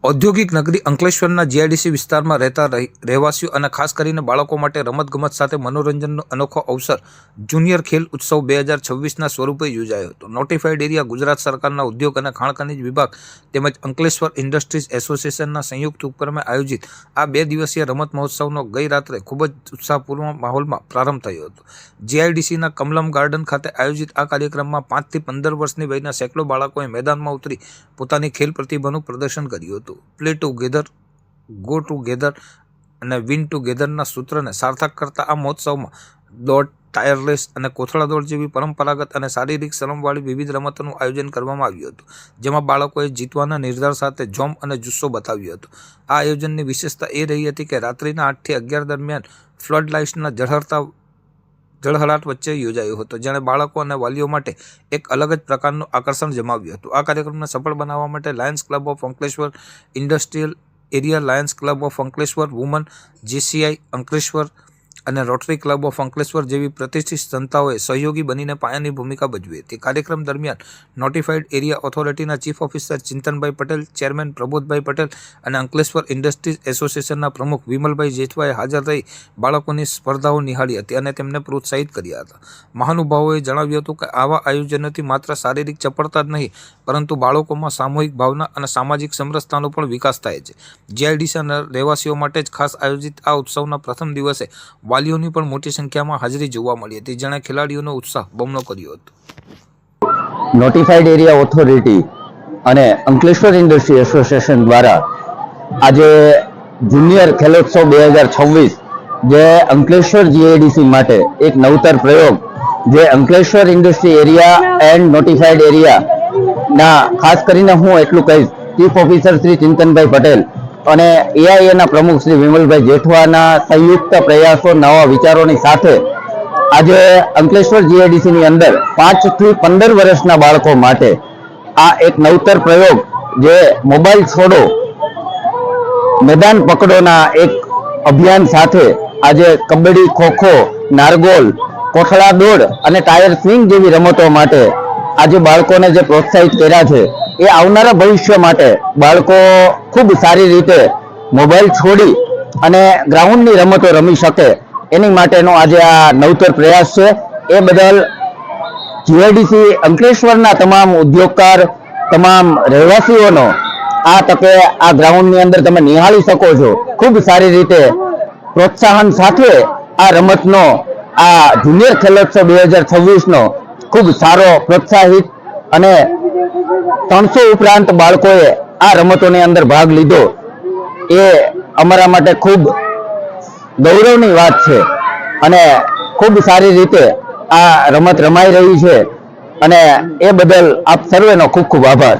ઔદ્યોગિક નગરી અંકલેશ્વરના જીઆઈડીસી વિસ્તારમાં રહેતા રહેવાસીઓ અને ખાસ કરીને બાળકો માટે રમતગમત સાથે મનોરંજનનો અનોખો અવસર જુનિયર ખેલ ઉત્સવ 2026ના સ્વરૂપે યોજાયો હતો। નોટિફાઈડ એરિયા ગુજરાત સરકારના ઉદ્યોગ અને ખાણ ખનીજ વિભાગ તેમજ અંકલેશ્વર ઇન્ડસ્ટ્રીઝ એસોસિએશનના સંયુક્ત ઉપક્રમે આયોજિત આ 2 દિવસીય રમત મહોત્સવનો ગઈ રાત્રે ખૂબ જ ઉત્સાહપૂર્ણ માહોલમાં પ્રારંભ થયો હતો। જીઆઈડીસીના કમલમ ગાર્ડન ખાતે આયોજિત આ કાર્યક્રમમાં 5 થી 15 વર્ષની વયના સેંકડો બાળકોએ મેદાનમાં ઉતરી પોતાની ખેલ પ્રતિભાનું પ્રદર્શન કર્યું હતું। પ્લે ટુગેધર, ગો ટુગેધર અને વિન ટુગેધરના સૂત્રને સાર્થક કરતા આ મહોત્સવમાં દોડ, ટાયર રેસ અને કોથળા દોડ જેવી પરંપરાગત અને શારીરિક શ્રમવાળી વિવિધ રમતોનું આયોજન કરવામાં આવ્યું હતું, જેમાં બાળકોએ જીતવાના નિર્ધાર સાથે જોમ અને જુસ્સો બતાવ્યો હતો। આ આયોજનની વિશેષતા એ રહી હતી કે રાત્રિના 8 થી 11 દરમિયાન ફ્લડ લાઇટ્સના ઝળહળાટ વચ્ચે યોજાયો હતો, જેણે બાળકો અને વાલીઓ માટે એક અલગ જ પ્રકારનું આકર્ષણ જમાવ્યું હતું। આ કાર્યક્રમને સફળ બનાવવા માટે Lions club of Ankleshwar, industrial area Lions club of Ankleshwar woman, GCI Ankleshwar અને રોટરી ક્લબ ઓફ અંકલેશ્વર જેવી પ્રતિષ્ઠિત સંસ્થાઓએ સહયોગી બનીને પાયાની ભૂમિકા ભજવી હતી। કાર્યક્રમ દરમિયાન નોટિફાઈડ એરિયા ઓથોરિટીના chief officer Chintanbhai Patel, chairman Prabodhbhai Patel અને અંકલેશ્વર ઇન્ડસ્ટ્રીઝ એસોસિએશનના પ્રમુખ વિમલભાઈ જેઠવાએ હાજર રહી બાળકોની સ્પર્ધાઓ નિહાળી હતી અને તેમને પ્રોત્સાહિત કર્યા હતા। મહાનુભાવોએ જણાવ્યું હતું કે આવા આયોજનોથી માત્ર શારીરિક ચપળતા જ નહીં, પરંતુ બાળકોમાં સામૂહિક ભાવના અને સામાજિક સમરસતાનો પણ વિકાસ થાય છે। જીઆઈડીસીના રહેવાસીઓ માટે જ ખાસ આયોજિત આ ઉત્સવના પ્રથમ દિવસે વાલીઓની પણ મોટી સંખ્યામાં હાજરી જોવા મળી હતી, જેણે ખેલાડીઓનો ઉત્સાહ બમણો કર્યો હતો। નોટિફાઈડ એરિયા ઓથોરિટી અને અંકલેશ્વર ઇન્ડસ્ટ્રી એસોસિએશન દ્વારા આજે જુનિયર ખેલોત્સવ 2026 જે અંકલેશ્વર જીઆઈડીસી માટે એક નવતર પ્રયોગ જે Ankleshwar industry area and notified એરિયાના ખાસ કરીને હું એટલું કહીશ, ચીફ ઓફિસર શ્રી ચિંતનભાઈ પટેલ અને એઆઈએના પ્રમુખ શ્રી વિમલભાઈ જેઠવાના સંયુક્ત પ્રયાસો, નવા વિચારોની સાથે આજે અંકલેશ્વર જીઆઈડીસીની અંદર 5 થી 15 વર્ષના બાળકો માટે આ એક નવતર પ્રયોગ જે મોબાઈલ છોડો મેદાન પકડોના એક અભિયાન સાથે આજે કબડ્ડી, ખોખો, નારગોલ, કોથળા દોડ અને ટાયર સ્વિંગ જેવી રમતો માટે આજે બાળકોને જે પ્રોત્સાહિત કર્યા છે એ આવનારા ભવિષ્ય માટે બાળકો ખૂબ સારી રીતે મોબાઈલ છોડી અને ગ્રાઉન્ડની રમતો રમી શકે એની માટેનો આજે આ નવતર પ્રયાસ છે। એ બદલ જીઆઈડીસી અંકલેશ્વરના તમામ ઉદ્યોગકાર, તમામ રહેવાસીઓનો આ તકે આ ગ્રાઉન્ડની અંદર તમે નિહાળી શકો છો। ખૂબ સારી રીતે પ્રોત્સાહન સાથે આ રમતનો આ જુનિયર ખેલોત્સવ 2026નો ખૂબ સારો પ્રોત્સાહિત અને 300 ઉપરાંત બાળકોએ આ રમતોની અંદર ભાગ લીધો એ અમારા માટે ખૂબ ગૌરવની વાત છે અને ખૂબ સારી રીતે આ રમત રમાઈ રહી છે અને એ બદલ આપ સર્વેનો ખૂબ ખૂબ આભાર।